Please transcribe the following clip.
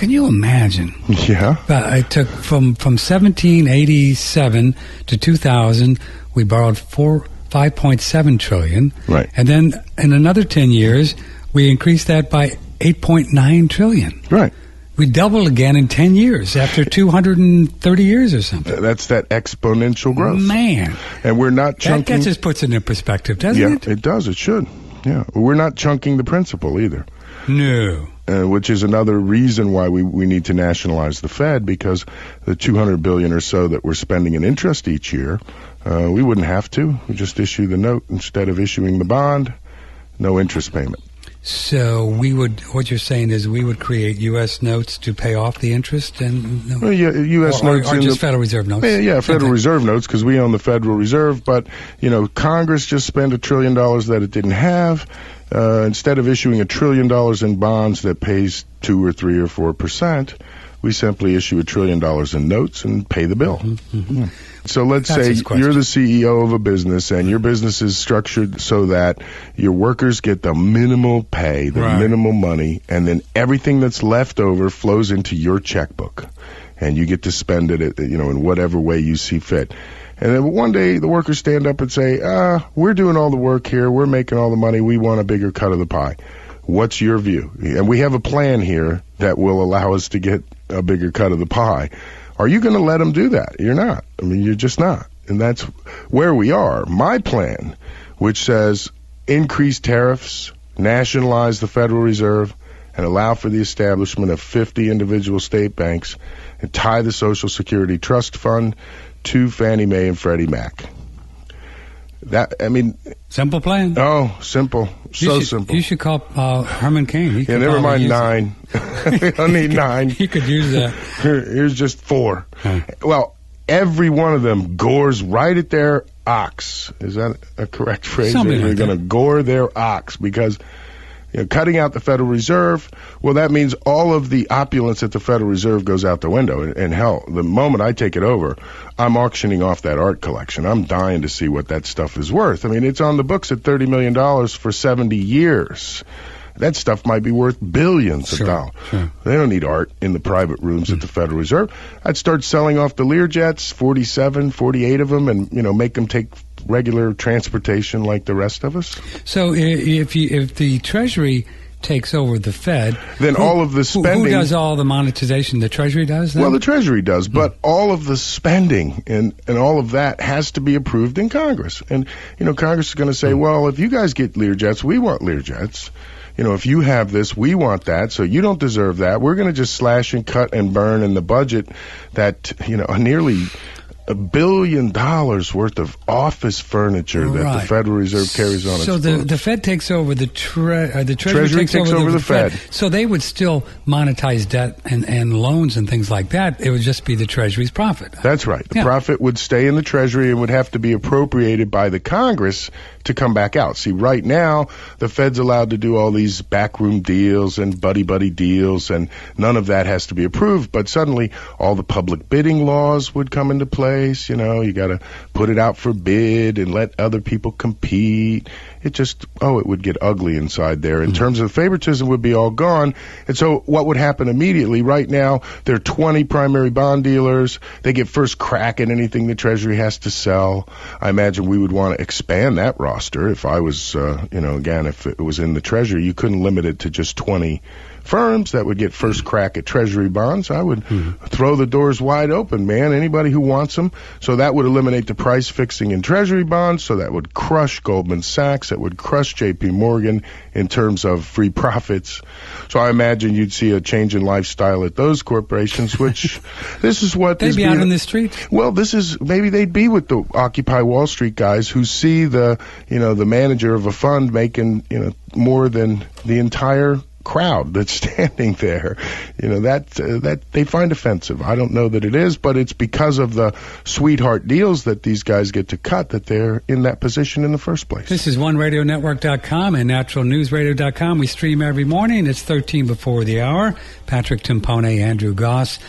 Can you imagine? Yeah. I took from 1787 to 2000, we borrowed 5.7 trillion. Right. And then in another 10 years, we increased that by 8.9 trillion. Right. We doubled again in 10 years after 230 years or something. That's that exponential growth. Man. And we're not chunking. That just puts it in perspective, doesn't it? Yeah, it does. It should. Yeah. We're not chunking the principal either. No. Which is another reason why we need to nationalize the Fed, because the $200 billion or so that we're spending in interest each year, we wouldn't have to. We just issue the note instead of issuing the bond. No interest payment. So what you're saying is we would create U.S. notes to pay off the interest? And well, yeah, U.S. notes. Or just Federal Reserve notes? Yeah, Federal Reserve notes, because we own the Federal Reserve. But, Congress just spent $1 trillion that it didn't have. Instead of issuing $1 trillion in bonds that pays 2 or 3 or 4%, we simply issue $1 trillion in notes and pay the bill. Mm-hmm, mm-hmm. So let's say you're the CEO of a business, and your business is structured so that your workers get the minimal pay, the minimal money, and then everything that's left over flows into your checkbook, and you get to spend it, in whatever way you see fit. And then one day the workers stand up and say, we're doing all the work here, we're making all the money, we want a bigger cut of the pie. What's your view? And we have a plan here that will allow us to get a bigger cut of the pie. Are you going to let them do that? You're not. I mean, you're just not. And that's where we are. My plan, which says increase tariffs, nationalize the Federal Reserve, and allow for the establishment of 50 individual state banks, and tie the Social Security Trust Fund to Fannie Mae and Freddie Mac. Simple plan. Oh, simple. Simple. You should call Herman Cain. Never mind 9. We don't need 9. He could use that. Here's just 4. Well, every one of them gores right at their ox. Is that a correct phrase? They're going to gore their ox because cutting out the Federal Reserve, well, that means all of the opulence at the Federal Reserve goes out the window. And hell, the moment I take it over, I'm auctioning off that art collection. I'm dying to see what that stuff is worth. I mean, it's on the books at $30 million for 70 years. That stuff might be worth billions of dollars. Sure. They don't need art in the private rooms at the Federal Reserve. I'd start selling off the Lear Jets, 47, 48 of them, and make them take regular transportation like the rest of us. So if the Treasury takes over the Fed, then all of the spending... Who does all the monetization? The Treasury does then? Well, the Treasury does, but all of the spending and all of that has to be approved in Congress. And, Congress is going to say, well, if you guys get Lear Jets, we want Lear Jets. If you have this, we want that, so you don't deserve that. We're going to just slash and cut and burn in the budget that, nearly $1 billion worth of office furniture that the Federal Reserve carries on its books. So the Fed takes over the Treasury takes over the Fed. So they would still monetize debt and loans and things like that. It would just be the Treasury's profit. That's right. The profit would stay in the Treasury and would have to be appropriated by the Congress to come back out. See, right now, the Fed's allowed to do all these backroom deals and buddy-buddy deals, and none of that has to be approved. But suddenly, all the public bidding laws would come into place. You got to put it out for bid and let other people compete. It would get ugly inside there. In terms of favoritism would be all gone. And so what would happen immediately? Right now, there are 20 primary bond dealers. They get first crack at anything the Treasury has to sell. I imagine we would want to expand that roster. If I was, again, if it was in the Treasury, you couldn't limit it to just 20 firms that would get first crack at Treasury bonds. I would throw the doors wide open, man. Anybody who wants them. So that would eliminate the price fixing in Treasury bonds. So that would crush Goldman Sachs. It would crush J.P. Morgan in terms of free profits. So I imagine you'd see a change in lifestyle at those corporations, which this is what they'd be out on the street. Well, maybe they'd be with the Occupy Wall Street guys who see the manager of a fund making, more than the entire crowd that's standing there, that they find offensive. I don't know that it is, but it's because of the sweetheart deals that these guys get to cut that they're in that position in the first place. This is OneRadioNetwork.com and NaturalNewsRadio.com. We stream every morning. It's 13 before the hour. Patrick Timpone, Andrew Goss.